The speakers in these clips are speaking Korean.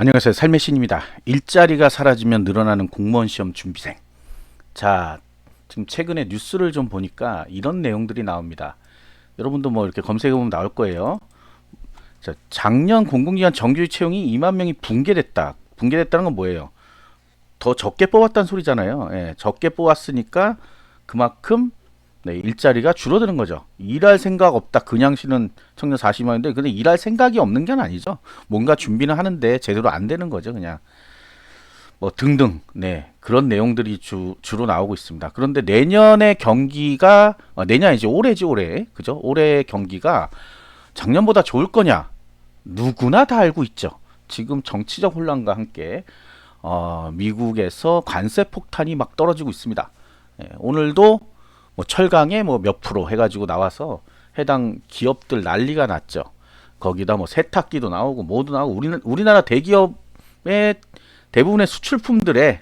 안녕하세요. 삶의 신입니다. 일자리가 사라지면 늘어나는 공무원 시험 준비생. 자, 지금 최근에 뉴스를 좀 보니까 이런 내용들이 나옵니다. 여러분도 뭐 이렇게 검색해보면 나올 거예요. 자, 작년 공공기관 정규 채용이 2만 명이 붕괴됐다. 붕괴됐다는 건 뭐예요? 더 적게 뽑았다는 소리잖아요. 예, 적게 뽑았으니까 그만큼 네, 일자리가 줄어드는 거죠. 일할 생각 없다. 그냥 쉬는 청년 40만인데 근데 일할 생각이 없는 게 아니죠. 뭔가 준비는 하는데 제대로 안 되는 거죠. 그냥 뭐 등등 네 그런 내용들이 주로 나오고 있습니다. 그런데 내년의 경기가 내년 이제 올해지 올해 그죠? 올해 경기가 작년보다 좋을 거냐? 누구나 다 알고 있죠. 지금 정치적 혼란과 함께 미국에서 관세 폭탄이 막 떨어지고 있습니다. 오늘도 뭐 철강에 뭐 몇 프로 해가지고 나와서 해당 기업들 난리가 났죠. 거기다 뭐 세탁기도 나오고 뭐도 나오고 우리나라 대기업의 대부분의 수출품들에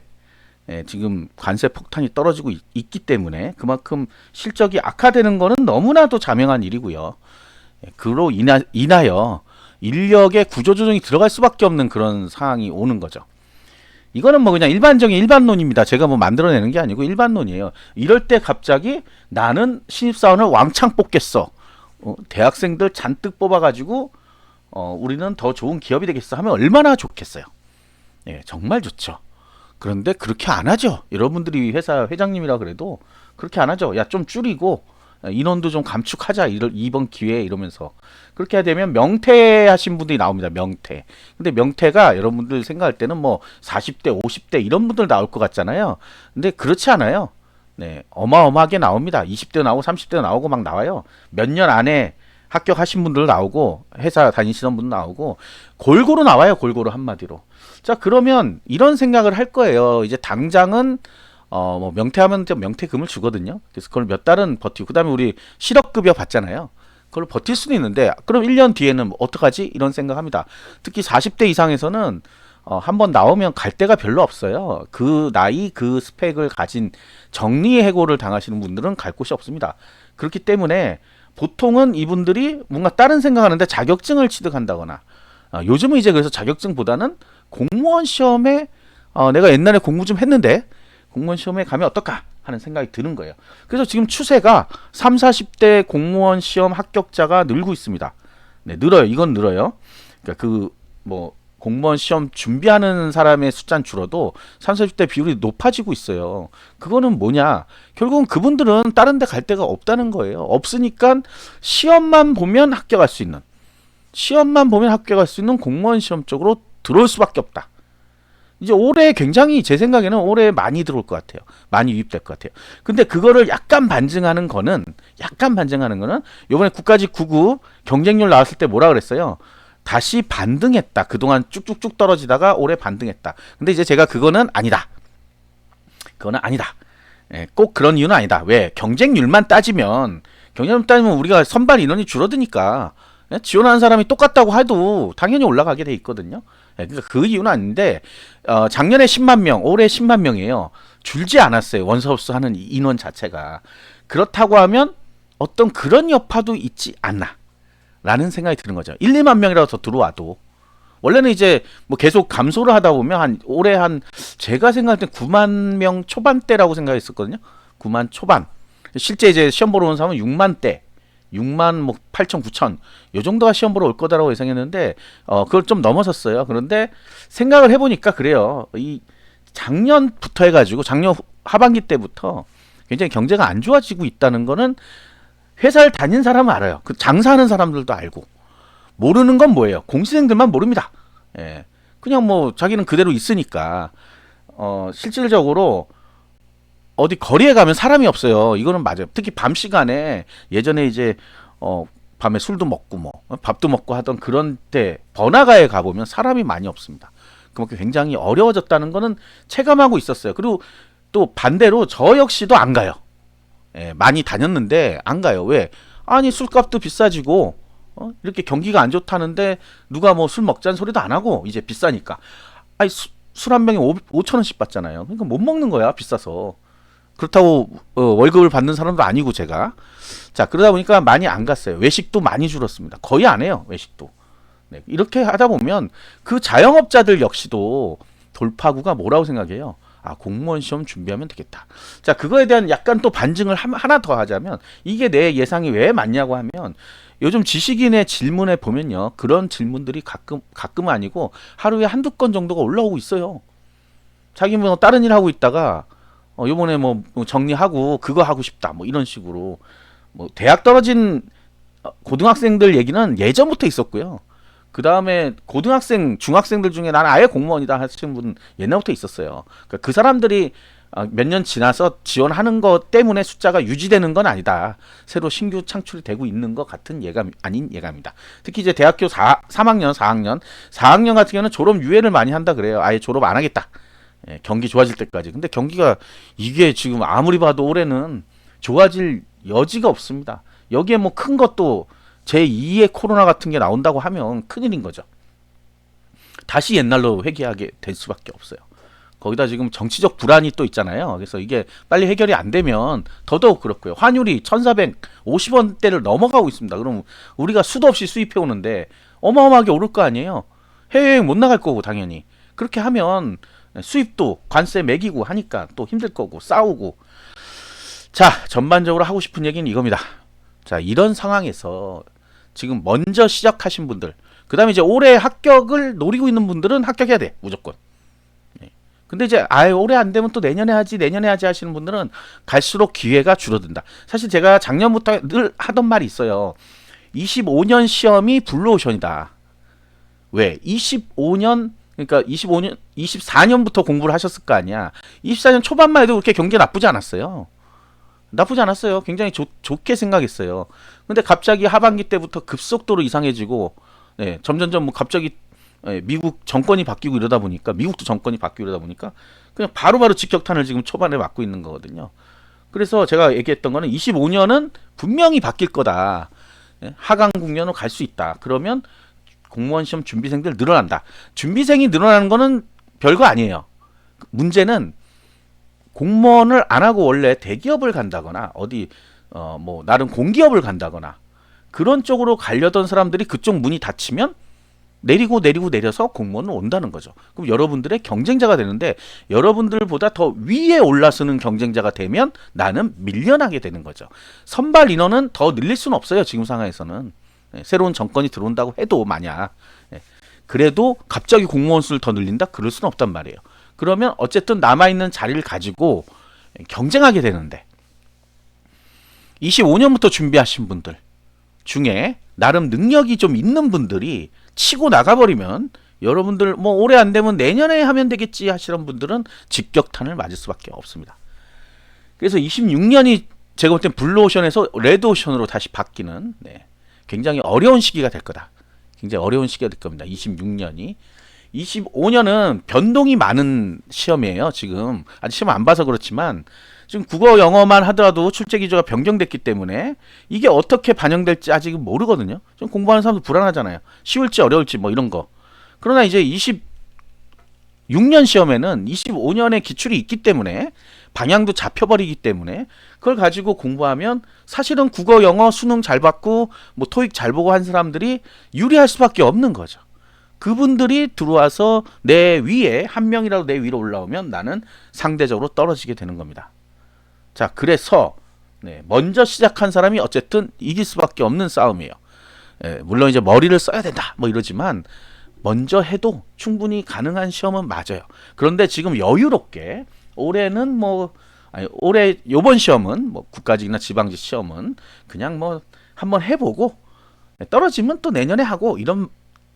지금 관세 폭탄이 떨어지고 있기 때문에 그만큼 실적이 악화되는 거는 너무나도 자명한 일이고요. 그로 인하여 인력의 구조조정이 들어갈 수밖에 없는 그런 상황이 오는 거죠. 이거는 뭐 그냥 일반적인 일반론입니다. 제가 뭐 만들어내는 게 아니고 일반론이에요. 이럴 때 갑자기 나는 신입사원을 왕창 뽑겠어. 대학생들 잔뜩 뽑아가지고 우리는 더 좋은 기업이 되겠어 하면 얼마나 좋겠어요. 예, 정말 좋죠. 그런데 그렇게 안 하죠. 여러분들이 회사 회장님이라 그래도 그렇게 안 하죠. 야, 좀 줄이고 인원도 좀 감축하자 이번 기회에 이러면서 그렇게 되면 명퇴하신 분들이 나옵니다. 명퇴. 근데 명퇴가 여러분들 생각할 때는 뭐 40대, 50대 이런 분들 나올 것 같잖아요. 근데 그렇지 않아요. 네, 어마어마하게 나옵니다. 20대 나오고 30대 나오고 막 나와요. 몇 년 안에 합격하신 분들 나오고 회사 다니시던 분 나오고 골고루 나와요. 골고루 한마디로. 자, 그러면 이런 생각을 할 거예요. 이제 당장은 뭐 명퇴하면 명퇴금을 주거든요. 그래서 그걸 몇 달은 버티고 그다음에 우리 실업급여 받잖아요. 그걸 버틸 수도 있는데 그럼 1년 뒤에는 뭐 어떡하지? 이런 생각합니다. 특히 40대 이상에서는 한번 나오면 갈 데가 별로 없어요. 그 나이 그 스펙을 가진 정리해고를 당하시는 분들은 갈 곳이 없습니다. 그렇기 때문에 보통은 이분들이 뭔가 다른 생각하는데 자격증을 취득한다거나 요즘은 이제 그래서 자격증보다는 공무원 시험에 내가 옛날에 공부 좀 했는데 공무원 시험에 가면 어떨까 하는 생각이 드는 거예요. 그래서 지금 추세가 3, 40대 공무원 시험 합격자가 늘고 있습니다. 네, 늘어요. 이건 늘어요. 그러니까 그 뭐 공무원 시험 준비하는 사람의 숫자는 줄어도 3, 40대 비율이 높아지고 있어요. 그거는 뭐냐? 결국은 그분들은 다른 데 갈 데가 없다는 거예요. 없으니까 시험만 보면 합격할 수 있는 공무원 시험 쪽으로 들어올 수밖에 없다. 이제 올해 굉장히 제 생각에는 올해 많이 들어올 것 같아요. 많이 유입될 것 같아요. 근데 그거를 약간 반증하는 거는 요번에 국가직 9구 경쟁률 나왔을 때 뭐라 그랬어요? 다시 반등했다. 그동안 쭉쭉쭉 떨어지다가 올해 반등했다. 근데 이제 제가 그거는 아니다. 예, 꼭 그런 이유는 아니다. 왜? 경쟁률만 따지면 우리가 선발 인원이 줄어드니까 지원하는 사람이 똑같다고 해도 당연히 올라가게 돼 있거든요. 그러니까 그 이유는 아닌데 작년에 10만 명, 올해 10만 명이에요. 줄지 않았어요. 원서접수 하는 인원 자체가. 그렇다고 하면 어떤 그런 여파도 있지 않나 라는 생각이 드는 거죠. 1, 2만 명이라도 더 들어와도 원래는 이제 뭐 계속 감소를 하다 보면 올해 제가 생각할 때 9만 명 초반대라고 생각했었거든요. 9만 초반. 실제 이제 시험 보러 온 사람은 6만대. 6만 뭐 8천 9천 요 정도가 시험 보러 올 거다라고 예상했는데 그걸 좀 넘어섰어요. 그런데 생각을 해보니까 그래요. 이 작년부터 해가지고 작년 하반기 때부터 굉장히 경제가 안 좋아지고 있다는 거는 회사를 다닌 사람은 알아요. 그 장사하는 사람들도 알고 모르는 건 뭐예요? 공시생들만 모릅니다. 예. 그냥 뭐 자기는 그대로 있으니까 실질적으로 어디 거리에 가면 사람이 없어요. 이거는 맞아요. 특히 밤 시간에 예전에 이제 밤에 술도 먹고 뭐 밥도 먹고 하던 그런 때 번화가에 가보면 사람이 많이 없습니다. 그만큼 굉장히 어려워졌다는 거는 체감하고 있었어요. 그리고 또 반대로 저 역시도 안 가요. 예, 많이 다녔는데 안 가요. 왜? 아니 술값도 비싸지고 이렇게 경기가 안 좋다는데 누가 뭐 술 먹자는 소리도 안 하고 이제 비싸니까 아니 술 한 병에 5천 원씩 받잖아요. 그러니까 못 먹는 거야 비싸서. 그렇다고 월급을 받는 사람도 아니고 제가 자 그러다 보니까 많이 안 갔어요. 외식도 많이 줄었습니다. 거의 안 해요 외식도. 네, 이렇게 하다 보면 그 자영업자들 역시도 돌파구가 뭐라고 생각해요? 아, 공무원 시험 준비하면 되겠다. 자, 그거에 대한 약간 또 반증을 하나 더 하자면 이게 내 예상이 왜 맞냐고 하면 요즘 지식인의 질문에 보면요. 그런 질문들이 가끔은 아니고 하루에 한두 건 정도가 올라오고 있어요. 자기 뭐 다른 일 하고 있다가 요번에 뭐 정리하고 그거 하고 싶다. 뭐 이런 식으로 뭐 대학 떨어진 고등학생들 얘기는 예전부터 있었고요. 그 다음에 고등학생, 중학생들 중에 나는 아예 공무원이다 하시는 분 옛날부터 있었어요. 그러니까 그 사람들이 몇 년 지나서 지원하는 것 때문에 숫자가 유지되는 건 아니다. 새로 신규 창출이 되고 있는 것 같은 예감, 아닌 예감입니다. 특히 이제 대학교 3학년, 4학년 같은 경우는 졸업 유예를 많이 한다 그래요. 아예 졸업 안 하겠다. 예, 경기 좋아질 때까지. 근데 경기가 이게 지금 아무리 봐도 올해는 좋아질 여지가 없습니다. 여기에 뭐 큰 것도 제2의 코로나 같은 게 나온다고 하면 큰일인 거죠. 다시 옛날로 회귀하게 될 수밖에 없어요. 거기다 지금 정치적 불안이 또 있잖아요. 그래서 이게 빨리 해결이 안 되면 더더욱 그렇고요. 환율이 1450원대를 넘어가고 있습니다. 그럼 우리가 수도 없이 수입해 오는데 어마어마하게 오를 거 아니에요. 해외여행 못 나갈 거고 당연히. 그렇게 하면 수입도 관세 매기고 하니까 또 힘들 거고 싸우고. 자, 전반적으로 하고 싶은 얘기는 이겁니다. 자, 이런 상황에서 지금 먼저 시작하신 분들, 그 다음에 이제 올해 합격을 노리고 있는 분들은 합격해야 돼, 무조건. 근데 이제 아예 올해 안 되면 또 내년에 하지 하시는 분들은 갈수록 기회가 줄어든다. 사실 제가 작년부터 늘 하던 말이 있어요. 25년 시험이 블루오션이다. 왜? 25년, 그러니까 25년, 24년부터 공부를 하셨을 거 아니야. 24년 초반만 해도 그렇게 경기 나쁘지 않았어요. 나쁘지 않았어요. 굉장히 좋게 생각했어요. 근데 갑자기 하반기 때부터 급속도로 이상해지고, 네, 점점점 뭐 갑자기 미국 정권이 바뀌고 이러다 보니까, 미국도 정권이 바뀌고 이러다 보니까 그냥 바로바로 직격탄을 지금 초반에 맞고 있는 거거든요. 그래서 제가 얘기했던 거는 25년은 분명히 바뀔 거다. 하강 국면으로 갈 수 있다. 그러면 공무원 시험 준비생들 늘어난다. 준비생이 늘어나는 거는 별거 아니에요. 문제는 공무원을 안 하고 원래 대기업을 간다거나 어디 뭐 나름 공기업을 간다거나 그런 쪽으로 가려던 사람들이 그쪽 문이 닫히면 내려서 공무원은 온다는 거죠. 그럼 여러분들의 경쟁자가 되는데 여러분들보다 더 위에 올라서는 경쟁자가 되면 나는 밀려나게 되는 거죠. 선발 인원은 더 늘릴 수는 없어요. 지금 상황에서는. 새로운 정권이 들어온다고 해도 만약 그래도 갑자기 공무원 수를 더 늘린다? 그럴 수는 없단 말이에요. 그러면 어쨌든 남아있는 자리를 가지고 경쟁하게 되는데 25년부터 준비하신 분들 중에 나름 능력이 좀 있는 분들이 치고 나가버리면 여러분들 뭐 올해 안 되면 내년에 하면 되겠지 하시는 분들은 직격탄을 맞을 수밖에 없습니다. 그래서 26년이 제가 볼 땐 블루오션에서 레드오션으로 다시 바뀌는 굉장히 어려운 시기가 될 거다. 굉장히 어려운 시기가 될 겁니다. 26년이. 25년은 변동이 많은 시험이에요. 지금 아직 시험 안 봐서 그렇지만 지금 국어 영어만 하더라도 출제 기조가 변경됐기 때문에 이게 어떻게 반영될지 아직은 모르거든요. 좀 공부하는 사람도 불안하잖아요. 쉬울지 어려울지 뭐 이런 거. 그러나 이제 26년 시험에는 25년의 기출이 있기 때문에 방향도 잡혀버리기 때문에 그걸 가지고 공부하면 사실은 국어 영어 수능 잘 받고 뭐 토익 잘 보고 한 사람들이 유리할 수밖에 없는 거죠. 그분들이 들어와서 내 위에 한 명이라도 내 위로 올라오면 나는 상대적으로 떨어지게 되는 겁니다. 자, 그래서 먼저 시작한 사람이 어쨌든 이길 수밖에 없는 싸움이에요. 물론 이제 머리를 써야 된다 뭐 이러지만 먼저 해도 충분히 가능한 시험은 맞아요. 그런데 지금 여유롭게 올해는 뭐 올해 요번 시험은 뭐 국가직이나 지방직 시험은 그냥 뭐 한번 해보고 떨어지면 또 내년에 하고 이런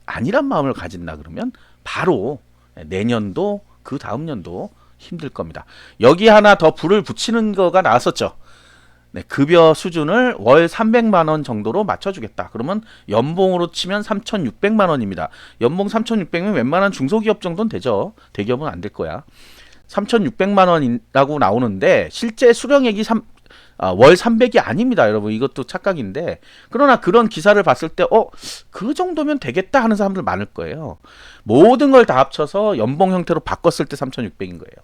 아니란 마음을 가진다 그러면 바로 내년도 그 다음 년도 힘들 겁니다. 여기 하나 더 불을 붙이는 거가 나왔었죠. 급여 수준을 월 300만 원 정도로 맞춰주겠다. 그러면 연봉으로 치면 3,600만 원입니다. 연봉 3,600면 웬만한 중소기업 정도는 되죠. 대기업은 안 될 거야. 3,600만 원이라고 나오는데 실제 수령액이 월 300이 아닙니다. 여러분 이것도 착각인데 그러나 그런 기사를 봤을 때 그 정도면 되겠다 하는 사람들 많을 거예요. 모든 걸 다 합쳐서 연봉 형태로 바꿨을 때 3,600인 거예요.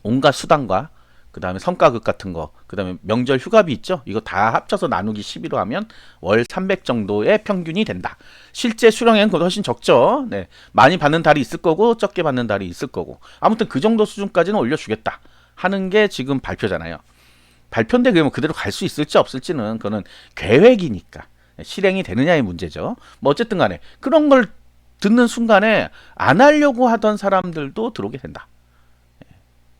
온갖 수당과 그 다음에 성과급 같은 거, 그 다음에 명절 휴가비 있죠? 이거 다 합쳐서 나누기 12로 하면 월 300 정도의 평균이 된다. 실제 수령액은 그보다 훨씬 적죠. 네. 많이 받는 달이 있을 거고, 적게 받는 달이 있을 거고. 아무튼 그 정도 수준까지는 올려주겠다 하는 게 지금 발표잖아요. 발표인데 그게 뭐 그대로 갈 수 있을지 없을지는 그거는 계획이니까. 실행이 되느냐의 문제죠. 뭐 어쨌든 간에 그런 걸 듣는 순간에 안 하려고 하던 사람들도 들어오게 된다.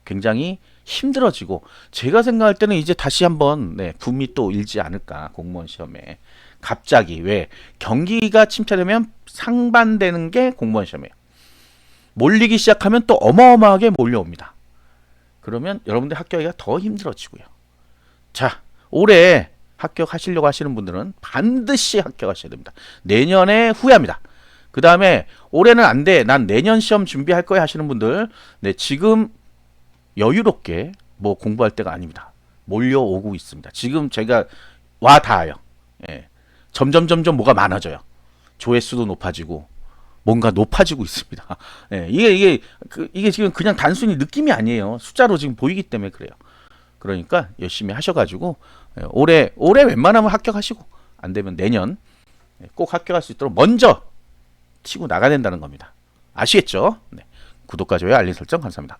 굉장히 힘들어지고 제가 생각할 때는 이제 다시 한번 붐이 또 일지 않을까 공무원 시험에 갑자기 왜 경기가 침체되면 상반되는 게 공무원 시험이에요. 몰리기 시작하면 또 어마어마하게 몰려옵니다. 그러면 여러분들 합격하기가 더 힘들어지고요. 자, 올해 합격하시려고 하시는 분들은 반드시 합격하셔야 됩니다. 내년에 후회합니다. 그 다음에 올해는 안 돼, 난 내년 시험 준비할 거야 하시는 분들, 지금 여유롭게 뭐 공부할 때가 아닙니다. 몰려오고 있습니다. 지금 제가 와 닿아요. 예. 점점 뭐가 많아져요. 조회수도 높아지고 뭔가 높아지고 있습니다. 예. 이게 지금 그냥 단순히 느낌이 아니에요. 숫자로 지금 보이기 때문에 그래요. 그러니까 열심히 하셔가지고 올해 웬만하면 합격하시고 안 되면 내년 꼭 합격할 수 있도록 먼저 치고 나가야 된다는 겁니다. 아시겠죠? 네. 구독과 좋아요, 알림 설정 감사합니다.